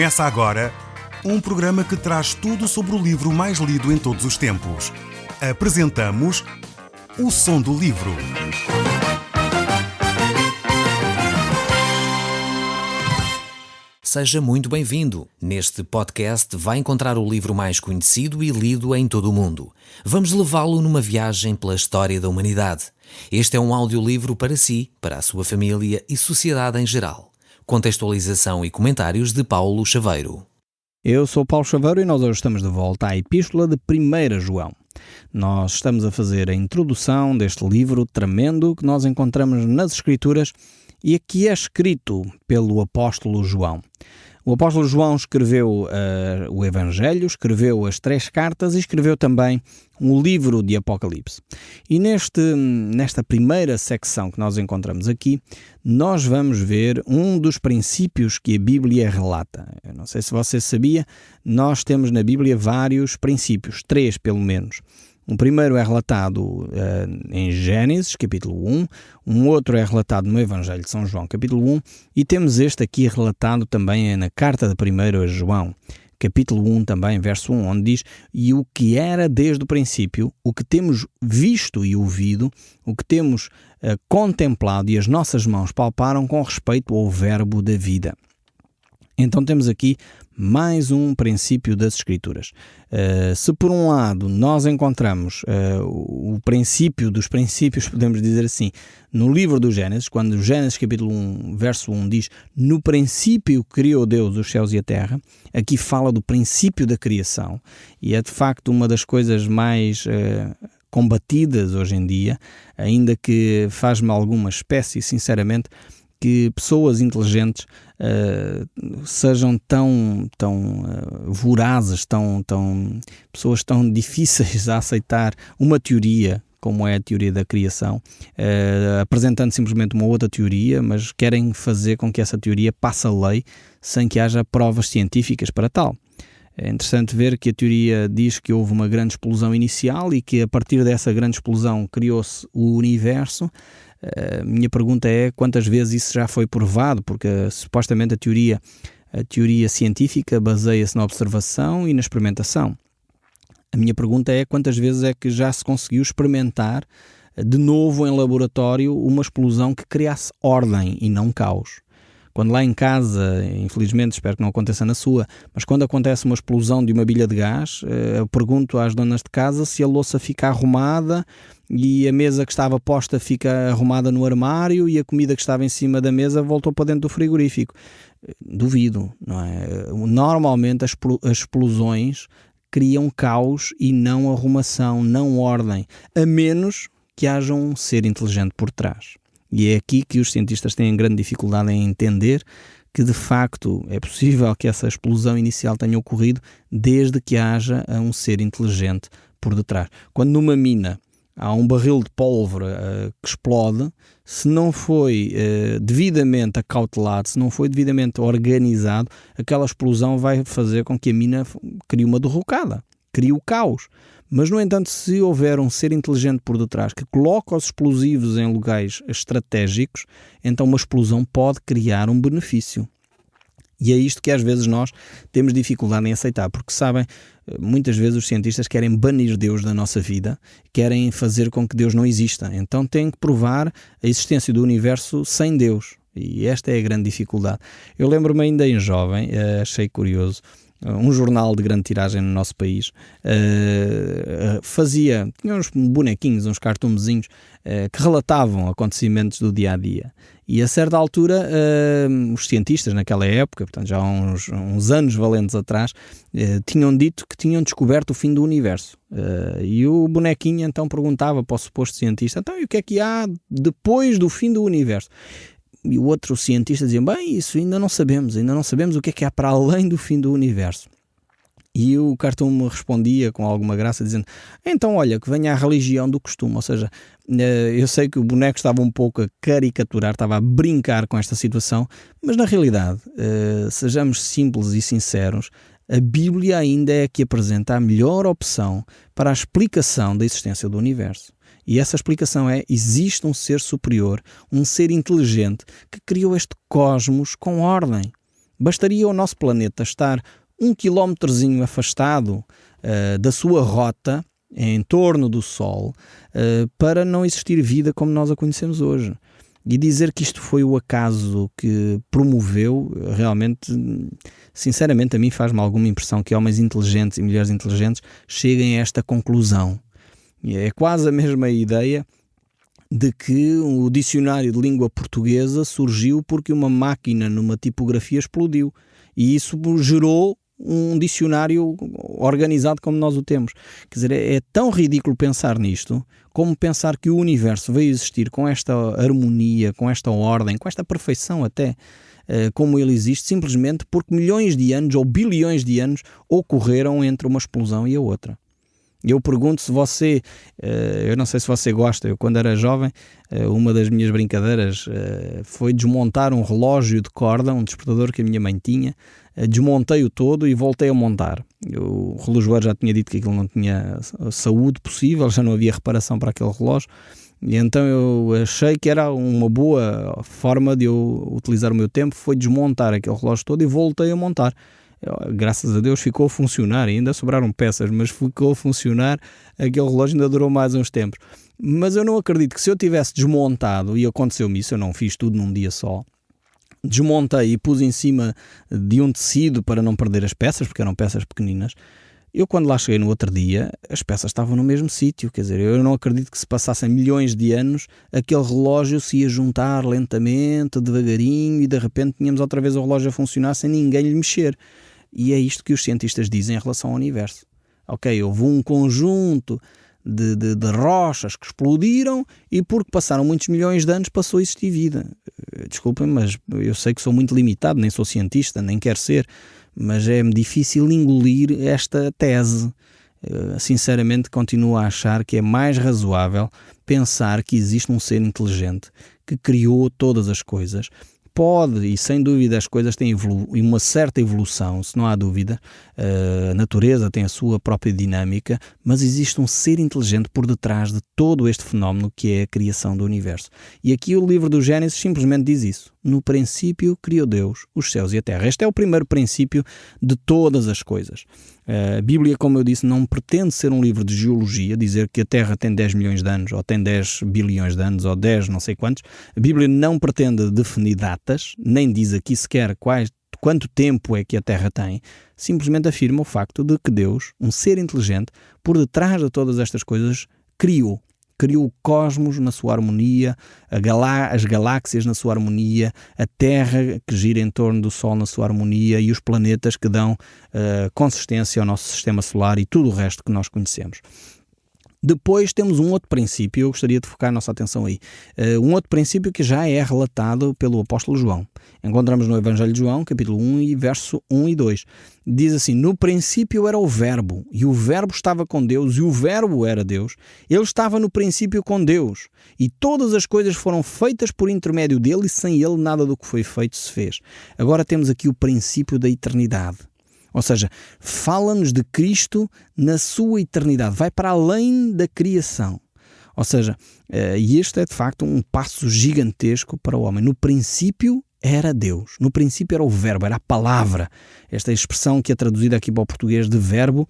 Começa agora um programa que traz tudo sobre o livro mais lido em todos os tempos. Apresentamos O Som do Livro. Seja muito bem-vindo. Neste podcast vai encontrar o livro mais conhecido e lido em todo o mundo. Vamos levá-lo numa viagem pela história da humanidade. Este é um audiolivro para si, para a sua família e sociedade em geral. Contextualização e comentários de Paulo Chaveiro. Eu sou Paulo Chaveiro e nós hoje estamos de volta à Epístola de 1 João. Nós estamos a fazer a introdução deste livro tremendo que nós encontramos nas Escrituras e que é escrito pelo apóstolo João. O apóstolo João escreveu o Evangelho, escreveu as 3 cartas e escreveu também um livro de Apocalipse. E nesta primeira secção que nós encontramos aqui, nós vamos ver um dos princípios que a Bíblia relata. Eu não sei se você sabia, nós temos na Bíblia vários princípios, 3 pelo menos. O primeiro é relatado em Gênesis, capítulo 1, um outro é relatado no Evangelho de São João, capítulo 1, e temos este aqui relatado também na carta de 1 João, capítulo 1 também, verso 1, onde diz: "E o que era desde o princípio, o que temos visto e ouvido, o que temos contemplado e as nossas mãos palparam com respeito ao verbo da vida." Então temos aqui mais um princípio das Escrituras. Se por um lado nós encontramos o princípio dos princípios, podemos dizer assim, no livro do Gênesis, quando Gênesis capítulo 1, verso 1 diz: "No princípio criou Deus os céus e a terra", aqui fala do princípio da criação, e é de facto uma das coisas mais combatidas hoje em dia, ainda que faz-me alguma espécie, sinceramente, que pessoas inteligentes sejam tão vorazes, pessoas tão difíceis a aceitar uma teoria como é a teoria da criação, apresentando simplesmente uma outra teoria, mas querem fazer com que essa teoria passe a lei sem que haja provas científicas para tal. É interessante ver que a teoria diz que houve uma grande explosão inicial e que a partir dessa grande explosão criou-se o universo. A minha pergunta é quantas vezes isso já foi provado, porque supostamente a teoria científica baseia-se na observação e na experimentação. A minha pergunta é quantas vezes é que já se conseguiu experimentar de novo em laboratório uma explosão que criasse ordem e não caos. Quando lá em casa, infelizmente, espero que não aconteça na sua, mas quando acontece uma explosão de uma bilha de gás, eu pergunto às donas de casa se a louça fica arrumada e a mesa que estava posta fica arrumada no armário e a comida que estava em cima da mesa voltou para dentro do frigorífico. Duvido, não é? Normalmente as explosões criam caos e não arrumação, não ordem, a menos que haja um ser inteligente por trás. E é aqui que os cientistas têm grande dificuldade em entender que, de facto, é possível que essa explosão inicial tenha ocorrido desde que haja um ser inteligente por detrás. Quando numa mina há um barril de pólvora que explode, se não foi devidamente acautelado, se não foi devidamente organizado, aquela explosão vai fazer com que a mina crie uma derrocada, crie o caos. Mas, no entanto, se houver um ser inteligente por detrás que coloca os explosivos em lugares estratégicos, então uma explosão pode criar um benefício. E é isto que às vezes nós temos dificuldade em aceitar, porque sabem, muitas vezes os cientistas querem banir Deus da nossa vida, querem fazer com que Deus não exista. Então têm que provar a existência do universo sem Deus. E esta é a grande dificuldade. Eu lembro-me ainda em jovem, achei curioso, um jornal de grande tiragem no nosso país tinha uns bonequinhos, uns cartunzinhos que relatavam acontecimentos do dia-a-dia. E a certa altura os cientistas naquela época, portanto já há uns anos valentes atrás, tinham dito que tinham descoberto o fim do universo. E o bonequinho então perguntava para o suposto cientista: "Então, e o que é que há depois do fim do universo?" E o outro cientista dizia: "Bem, isso ainda não sabemos o que é que há para além do fim do universo." E o cartoon me respondia com alguma graça dizendo: "Então olha, que venha a religião do costume." Ou seja, eu sei que o boneco estava um pouco a caricaturar, estava a brincar com esta situação, mas na realidade, sejamos simples e sinceros, a Bíblia ainda é a que apresenta a melhor opção para a explicação da existência do universo. E essa explicação é: existe um ser superior, um ser inteligente que criou este cosmos com ordem. Bastaria o nosso planeta estar 1 quilómetrozinho afastado da sua rota, em torno do Sol, para não existir vida como nós a conhecemos hoje. E dizer que isto foi o acaso que promoveu, realmente, sinceramente, a mim faz-me alguma impressão que homens inteligentes e mulheres inteligentes cheguem a esta conclusão. E é quase a mesma ideia de que o dicionário de língua portuguesa surgiu porque uma máquina numa tipografia explodiu. E isso gerou um dicionário organizado como nós o temos. Quer dizer, é tão ridículo pensar nisto, como pensar que o universo veio existir com esta harmonia, com esta ordem, com esta perfeição até, como ele existe, simplesmente porque milhões de anos ou bilhões de anos ocorreram entre uma explosão e a outra. Eu pergunto se você, eu não sei se você gosta, eu quando era jovem, uma das minhas brincadeiras foi desmontar um relógio de corda, um despertador que a minha mãe tinha, desmontei-o todo e voltei a montar. O relojoeiro já tinha dito que aquilo não tinha saúde possível, já não havia reparação para aquele relógio, e então eu achei que era uma boa forma de eu utilizar o meu tempo, foi desmontar aquele relógio todo e voltei a montar. Graças a Deus ficou a funcionar, ainda sobraram peças, mas ficou a funcionar, aquele relógio ainda durou mais uns tempos. Mas eu não acredito que se eu tivesse desmontado, e aconteceu-me isso, eu não fiz tudo num dia só, desmontei e pus em cima de um tecido para não perder as peças, porque eram peças pequeninas, eu quando lá cheguei no outro dia, as peças estavam no mesmo sítio, quer dizer, eu não acredito que se passassem milhões de anos, aquele relógio se ia juntar lentamente, devagarinho, e de repente tínhamos outra vez o relógio a funcionar sem ninguém lhe mexer. E é isto que os cientistas dizem em relação ao universo. Ok, houve um conjunto de rochas que explodiram e porque passaram muitos milhões de anos passou a existir vida. Desculpem, mas eu sei que sou muito limitado, nem sou cientista, nem quero ser, mas é-me difícil engolir esta tese. Sinceramente, continuo a achar que é mais razoável pensar que existe um ser inteligente que criou todas as coisas. Pode, e sem dúvida as coisas têm uma certa evolução, se não há dúvida, a natureza tem a sua própria dinâmica, mas existe um ser inteligente por detrás de todo este fenómeno que é a criação do universo. E aqui o livro do Gênesis simplesmente diz isso. No princípio criou Deus os céus e a terra. Este é o primeiro princípio de todas as coisas. A Bíblia, como eu disse, não pretende ser um livro de geologia, dizer que a Terra tem 10 milhões de anos, ou tem 10 bilhões de anos, ou 10 não sei quantos. A Bíblia não pretende definir datas, nem diz aqui sequer quanto tempo é que a Terra tem. Simplesmente afirma o facto de que Deus, um ser inteligente, por detrás de todas estas coisas, criou o cosmos na sua harmonia, as galáxias na sua harmonia, a Terra que gira em torno do Sol na sua harmonia e os planetas que dão consistência ao nosso sistema solar e tudo o resto que nós conhecemos. Depois temos um outro princípio, eu gostaria de focar a nossa atenção aí. Um outro princípio que já é relatado pelo apóstolo João. Encontramos no Evangelho de João, capítulo 1, e verso 1 e 2. Diz assim: no princípio era o Verbo, e o Verbo estava com Deus, e o Verbo era Deus. Ele estava no princípio com Deus, e todas as coisas foram feitas por intermédio dele, e sem ele nada do que foi feito se fez. Agora temos aqui o princípio da eternidade. Ou seja, fala-nos de Cristo na sua eternidade, vai para além da criação. Ou seja, e este é de facto um passo gigantesco para o homem. No princípio era Deus, no princípio era o Verbo, era a palavra. Esta expressão que é traduzida aqui para o português de verbo,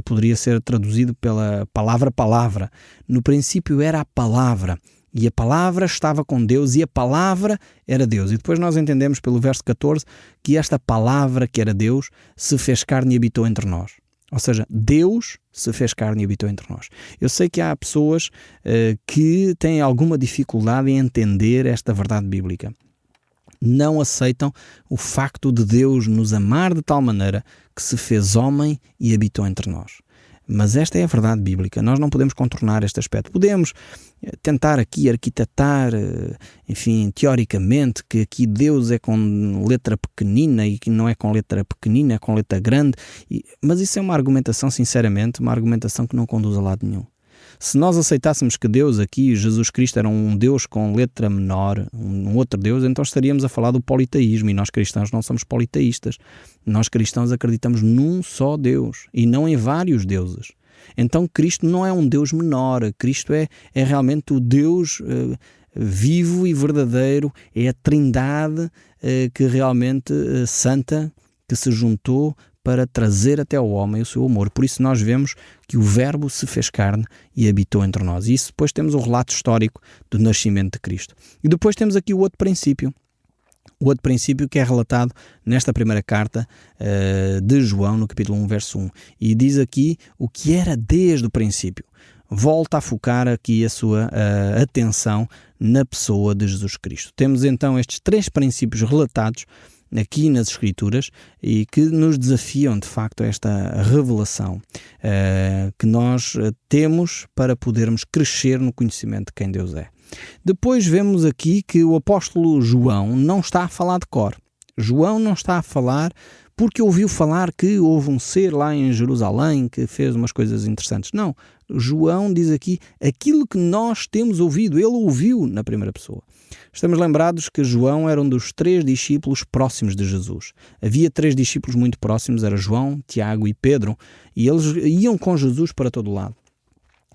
poderia ser traduzido pela palavra. No princípio era a palavra. E a palavra estava com Deus e a palavra era Deus. E depois nós entendemos pelo verso 14 que esta palavra que era Deus se fez carne e habitou entre nós. Ou seja, Deus se fez carne e habitou entre nós. Eu sei que há pessoas que têm alguma dificuldade em entender esta verdade bíblica. Não aceitam o facto de Deus nos amar de tal maneira que se fez homem e habitou entre nós. Mas esta é a verdade bíblica. Nós não podemos contornar este aspecto. Podemos tentar aqui arquitetar, enfim, teoricamente, que aqui Deus é com letra pequenina e que não é com letra pequenina, é com letra grande. Mas isso é uma argumentação, sinceramente, uma argumentação que não conduz a lado nenhum. Se nós aceitássemos que Deus aqui, Jesus Cristo, era um Deus com letra menor, um outro Deus, então estaríamos a falar do politeísmo, e nós cristãos não somos politeístas. Nós cristãos acreditamos num só Deus e não em vários deuses. Então Cristo não é um Deus menor, Cristo é realmente o Deus vivo e verdadeiro, é a Trindade que realmente santa, que se juntou para trazer até ao homem o seu amor. Por isso nós vemos que o Verbo se fez carne e habitou entre nós. E isso depois temos o relato histórico do nascimento de Cristo. E depois temos aqui o outro princípio. O outro princípio que é relatado nesta primeira carta de João, no capítulo 1, verso 1. E diz aqui o que era desde o princípio. Volta a focar aqui a sua atenção na pessoa de Jesus Cristo. Temos então estes 3 princípios relatados aqui nas Escrituras e que nos desafiam de facto a esta revelação que nós temos para podermos crescer no conhecimento de quem Deus é. Depois vemos aqui que o apóstolo João não está a falar de cor. João não está a falar porque ouviu falar que houve um ser lá em Jerusalém que fez umas coisas interessantes. Não, João diz aqui aquilo que nós temos ouvido, ele ouviu na primeira pessoa. Estamos lembrados que João era um dos 3 discípulos próximos de Jesus. Havia 3 discípulos muito próximos, era João, Tiago e Pedro, e eles iam com Jesus para todo lado.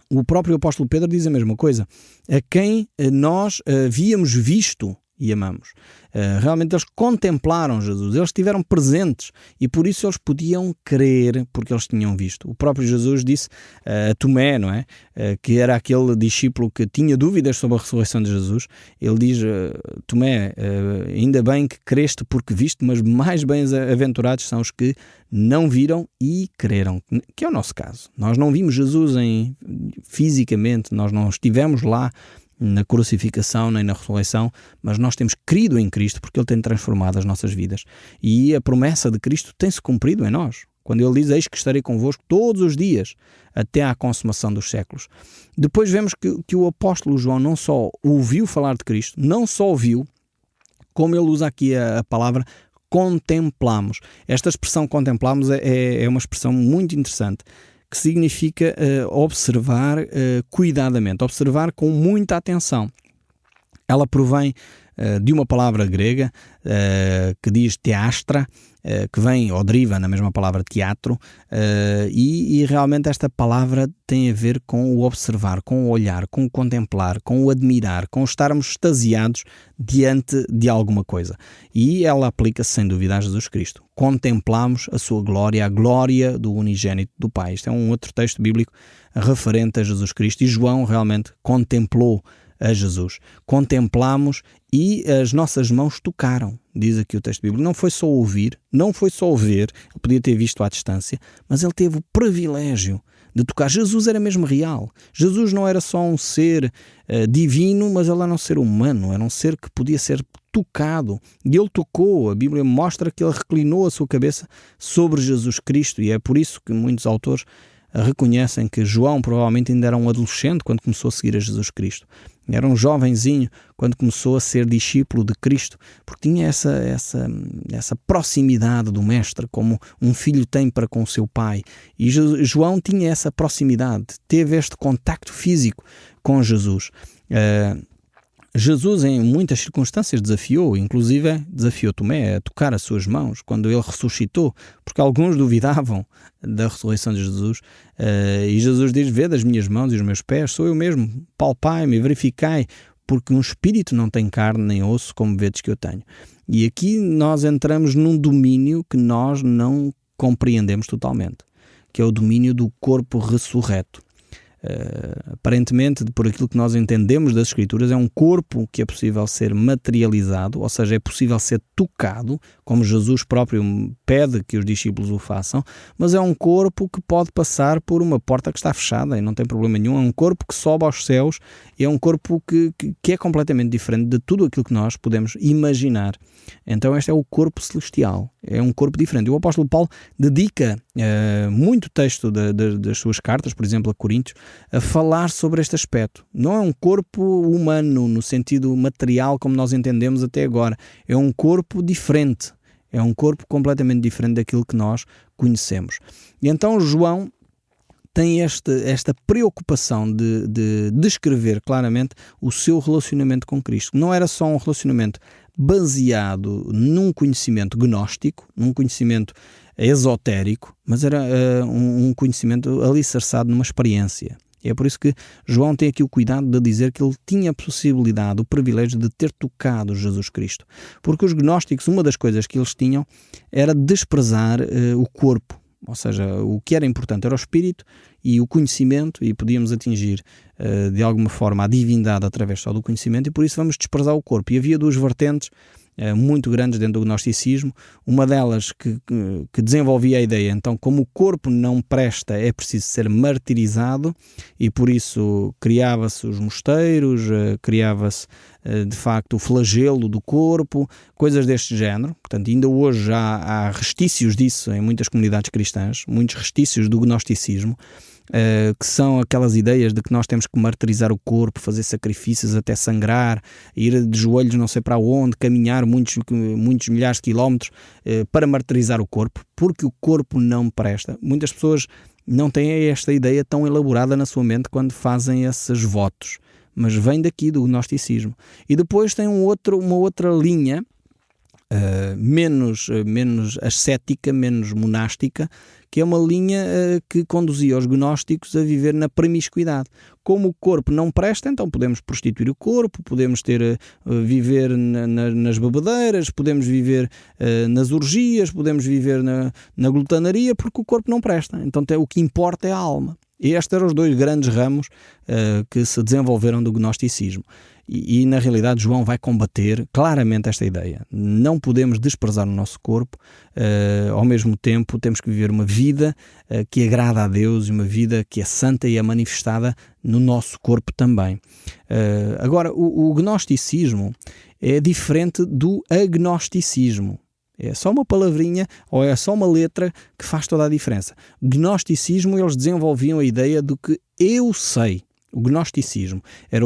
O próprio apóstolo Pedro diz a mesma coisa, a quem nós havíamos visto e amamos. Realmente eles contemplaram Jesus, eles estiveram presentes e por isso eles podiam crer porque eles tinham visto. O próprio Jesus disse a Tomé, não é? Que era aquele discípulo que tinha dúvidas sobre a ressurreição de Jesus. Ele diz, Tomé, ainda bem que creste porque viste, mas mais bem-aventurados são os que não viram e creram, que é o nosso caso. Nós não vimos Jesus fisicamente, nós não estivemos lá na crucificação nem na ressurreição, mas nós temos crido em Cristo porque Ele tem transformado as nossas vidas. E a promessa de Cristo tem-se cumprido em nós. Quando Ele diz, eis que estarei convosco todos os dias, até à consumação dos séculos. Depois vemos que o apóstolo João não só ouviu falar de Cristo, não só ouviu, como ele usa aqui a palavra contemplamos. Esta expressão contemplamos é uma expressão muito interessante, que significa observar cuidadamente, observar com muita atenção. Ela provém de uma palavra grega que diz teastra, que vem ou deriva na mesma palavra teatro, e realmente esta palavra tem a ver com o observar, com o olhar, com o contemplar, com o admirar, com estarmos extasiados diante de alguma coisa. E ela aplica-se sem dúvida a Jesus Cristo. Contemplamos a sua glória, a glória do unigênito do Pai. Este é um outro texto bíblico referente a Jesus Cristo e João realmente contemplou a Jesus. Contemplamos e as nossas mãos tocaram, diz aqui o texto bíblico. Não foi só ouvir, não foi só ver, ele podia ter visto à distância, mas ele teve o privilégio de tocar. Jesus era mesmo real. Jesus não era só um ser divino, mas ele era um ser humano, era um ser que podia ser tocado. E ele tocou, a Bíblia mostra que ele reclinou a sua cabeça sobre Jesus Cristo, e é por isso que muitos autores reconhecem que João provavelmente ainda era um adolescente quando começou a seguir a Jesus Cristo. Era um jovenzinho quando começou a ser discípulo de Cristo, porque tinha essa proximidade do Mestre, como um filho tem para com o seu pai. E João tinha essa proximidade, teve este contacto físico com Jesus. Jesus em muitas circunstâncias desafiou Tomé a tocar as suas mãos quando ele ressuscitou, porque alguns duvidavam da ressurreição de Jesus, e Jesus diz, vede as minhas mãos e os meus pés, sou eu mesmo, palpai-me, verificai, porque um espírito não tem carne nem osso como vedes que eu tenho. E aqui nós entramos num domínio que nós não compreendemos totalmente, que é o domínio do corpo ressurreto. Aparentemente, por aquilo que nós entendemos das Escrituras, é um corpo que é possível ser materializado, ou seja, é possível ser tocado, como Jesus próprio pede que os discípulos o façam, mas é um corpo que pode passar por uma porta que está fechada e não tem problema nenhum. É um corpo que sobe aos céus, é um corpo que é completamente diferente de tudo aquilo que nós podemos imaginar. Então este é o corpo celestial, é um corpo diferente. O apóstolo Paulo dedica muito texto das suas cartas, por exemplo a Coríntios, a falar sobre este aspecto. Não é um corpo humano no sentido material como nós entendemos até agora, é um corpo diferente, é um corpo completamente diferente daquilo que nós conhecemos. E então João tem esta preocupação de descrever claramente o seu relacionamento com Cristo. Não era só um relacionamento baseado num conhecimento gnóstico, num conhecimento esotérico, mas era um conhecimento alicerçado numa experiência. E é por isso que João tem aqui o cuidado de dizer que ele tinha a possibilidade, o privilégio de ter tocado Jesus Cristo. Porque os gnósticos, uma das coisas que eles tinham era desprezar o corpo. Ou seja, o que era importante era o espírito e o conhecimento, e podíamos atingir de alguma forma a divindade através só do conhecimento, e por isso vamos desprezar o corpo. E havia duas vertentes muito grandes dentro do gnosticismo. Uma delas que desenvolvia a ideia, então, como o corpo não presta, é preciso ser martirizado, e por isso criava-se os mosteiros, criava-se de facto o flagelo do corpo, coisas deste género. Portanto, ainda hoje já há restícios disso em muitas comunidades cristãs, muitos restícios do gnosticismo, que são aquelas ideias de que nós temos que martirizar o corpo, fazer sacrifícios até sangrar, ir de joelhos não sei para onde, caminhar muitos milhares de quilómetros para martirizar o corpo, porque o corpo não presta. Muitas pessoas não têm esta ideia tão elaborada na sua mente quando fazem esses votos, mas vem daqui do gnosticismo. E depois tem uma outra linha menos ascética, menos monástica, que é uma linha que conduzia os gnósticos a viver na promiscuidade. Como o corpo não presta, então podemos prostituir o corpo, podemos viver nas bebedeiras, podemos viver nas orgias, podemos viver na glutanaria, porque o corpo não presta. Então o que importa é a alma. E estes eram os dois grandes ramos que se desenvolveram do gnosticismo. E na realidade João vai combater claramente esta ideia. Não podemos desprezar o nosso corpo, ao mesmo tempo temos que viver uma vida que agrada a Deus, uma vida que é santa e é manifestada no nosso corpo também. Agora, o gnosticismo é diferente do agnosticismo. É só uma palavrinha ou é só uma letra que faz toda a diferença. Gnosticismo, eles desenvolviam a ideia do que eu sei. O gnosticismo era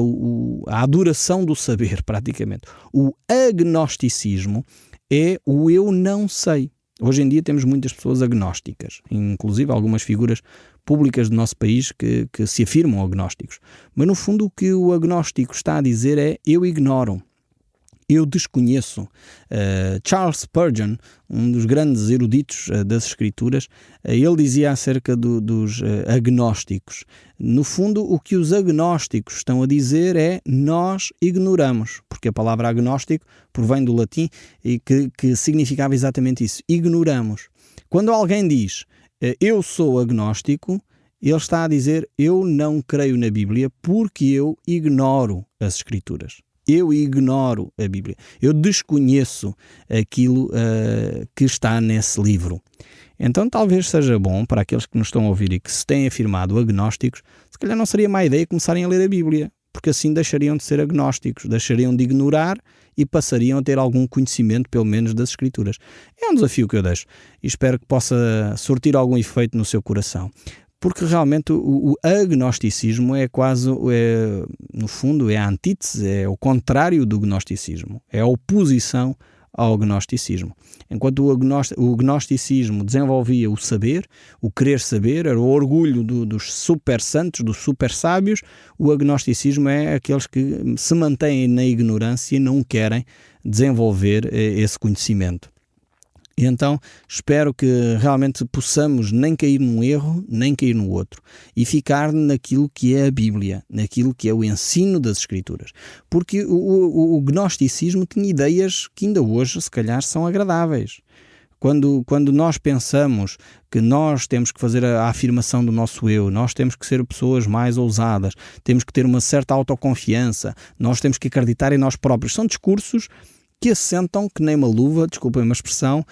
a adoração do saber, praticamente. O agnosticismo é o eu não sei. Hoje em dia temos muitas pessoas agnósticas, inclusive algumas figuras públicas do nosso país que se afirmam agnósticos. Mas no fundo o que o agnóstico está a dizer é eu ignoro. Eu desconheço. Charles Spurgeon, um dos grandes eruditos das Escrituras, ele dizia acerca dos agnósticos. No fundo, o que os agnósticos estão a dizer é nós ignoramos, porque a palavra agnóstico provém do latim e que significava exatamente isso, ignoramos. Quando alguém diz eu sou agnóstico, ele está a dizer eu não creio na Bíblia porque eu ignoro as Escrituras. Eu ignoro a Bíblia. Eu desconheço aquilo que está nesse livro. Então talvez seja bom para aqueles que nos estão a ouvir e que se têm afirmado agnósticos, se calhar não seria má ideia começarem a ler a Bíblia, porque assim deixariam de ser agnósticos, deixariam de ignorar e passariam a ter algum conhecimento, pelo menos, das Escrituras. É um desafio que eu deixo e espero que possa surtir algum efeito no seu coração. Porque realmente o agnosticismo no fundo, é a antítese, é o contrário do gnosticismo, é a oposição ao gnosticismo. Enquanto o gnosticismo desenvolvia o saber, o querer saber, era o orgulho dos super santos, dos super sábios, o agnosticismo é aqueles que se mantêm na ignorância e não querem desenvolver esse conhecimento. E então espero que realmente possamos nem cair num erro, nem cair no outro, e ficar naquilo que é a Bíblia, naquilo que é o ensino das Escrituras. Porque o gnosticismo tinha ideias que ainda hoje, se calhar, são agradáveis. Quando nós pensamos que nós temos que fazer a afirmação do nosso eu, nós temos que ser pessoas mais ousadas, temos que ter uma certa autoconfiança, nós temos que acreditar em nós próprios, são discursos que assentam que nem uma luva, desculpem uma expressão,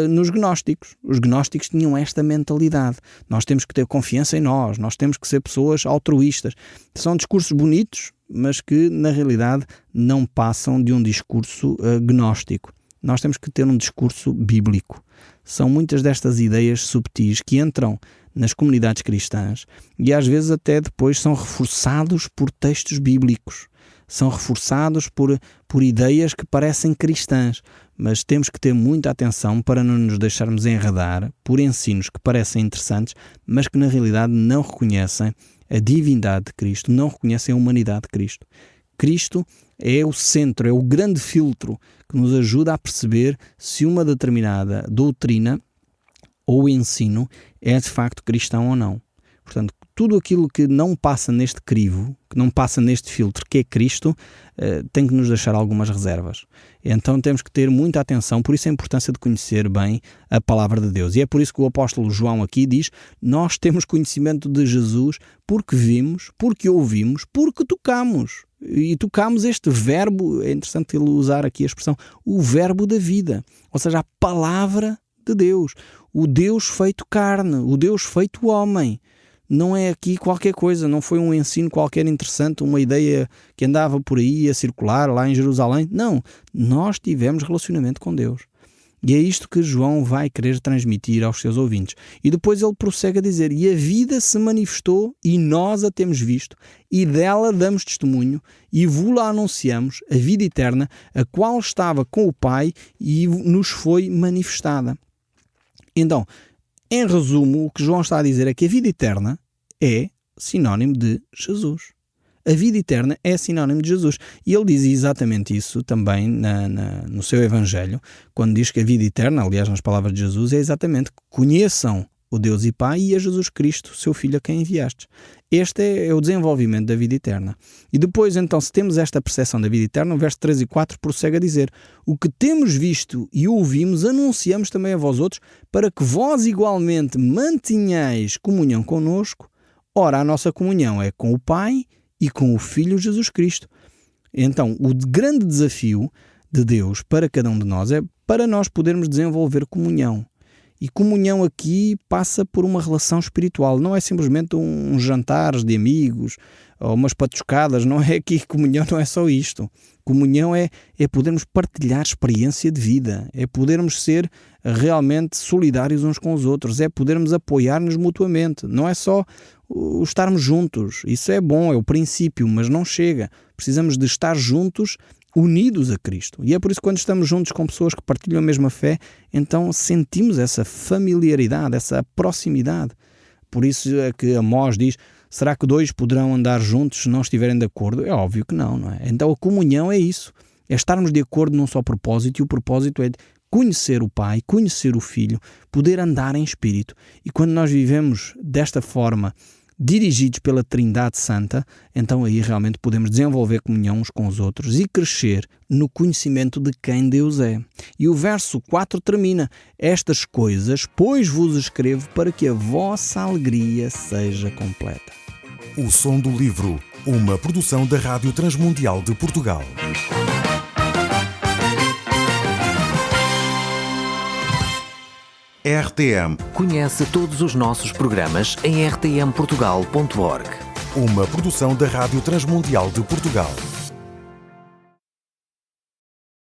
nos gnósticos. Os gnósticos tinham esta mentalidade. Nós temos que ter confiança em nós temos que ser pessoas altruístas. São discursos bonitos, mas que na realidade não passam de um discurso gnóstico. Nós temos que ter um discurso bíblico. São muitas destas ideias subtis que entram nas comunidades cristãs e às vezes até depois são reforçados por textos bíblicos. São reforçados por ideias que parecem cristãs, mas temos que ter muita atenção para não nos deixarmos enredar por ensinos que parecem interessantes, mas que na realidade não reconhecem a divindade de Cristo, não reconhecem a humanidade de Cristo. Cristo é o centro, é o grande filtro que nos ajuda a perceber se uma determinada doutrina ou ensino é de facto cristão ou não. Portanto, tudo aquilo que não passa neste crivo, que não passa neste filtro que é Cristo, tem que nos deixar algumas reservas. Então temos que ter muita atenção, por isso a importância de conhecer bem a palavra de Deus. E é por isso que o apóstolo João aqui diz: nós temos conhecimento de Jesus porque vimos, porque ouvimos, porque tocamos. E tocamos este verbo, é interessante ele usar aqui a expressão, o verbo da vida, ou seja, a palavra de Deus, o Deus feito carne, o Deus feito homem. Não é aqui qualquer coisa, não foi um ensino qualquer interessante, uma ideia que andava por aí a circular lá em Jerusalém. Não, nós tivemos relacionamento com Deus. E é isto que João vai querer transmitir aos seus ouvintes. E depois ele prossegue a dizer: e a vida se manifestou e nós a temos visto, e dela damos testemunho, e vos-la anunciamos, a vida eterna, a qual estava com o Pai e nos foi manifestada. Então, em resumo, o que João está a dizer é que a vida eterna é sinónimo de Jesus. A vida eterna é sinónimo de Jesus. E ele diz exatamente isso também no seu Evangelho, quando diz que a vida eterna, aliás, nas palavras de Jesus, é exatamente que conheçam o Deus e Pai e a Jesus Cristo, seu Filho, a quem enviastes. Este é o desenvolvimento da vida eterna. E depois, então, se temos esta percepção da vida eterna, o verso 3 e 4 prossegue a dizer: o que temos visto e ouvimos, anunciamos também a vós outros, para que vós igualmente mantenhais comunhão connosco. Ora, a nossa comunhão é com o Pai e com o Filho Jesus Cristo. Então, o grande desafio de Deus para cada um de nós é para nós podermos desenvolver comunhão. E comunhão aqui passa por uma relação espiritual. Não é simplesmente uns jantares de amigos ou umas patuscadas. Não é aqui comunhão, não é só isto. Comunhão é podermos partilhar experiência de vida. É podermos ser realmente solidários uns com os outros. É podermos apoiar-nos mutuamente. Não é só o estarmos juntos. Isso é bom, é o princípio, mas não chega. Precisamos de estar juntos, unidos a Cristo. E é por isso que quando estamos juntos com pessoas que partilham a mesma fé, então sentimos essa familiaridade, essa proximidade. Por isso é que Amós diz: será que dois poderão andar juntos se não estiverem de acordo? É óbvio que não é? Então a comunhão é isso. É estarmos de acordo num só propósito, e o propósito é de conhecer o Pai, conhecer o Filho, poder andar em Espírito. E quando nós vivemos desta forma, dirigidos pela Trindade Santa, então aí realmente podemos desenvolver comunhão uns com os outros e crescer no conhecimento de quem Deus é. E o verso 4 termina: estas coisas, pois vos escrevo para que a vossa alegria seja completa. O Som do Livro, uma produção da Rádio Transmundial de Portugal. RTM. Conhece todos os nossos programas em rtmportugal.org. Uma produção da Rádio Transmundial de Portugal.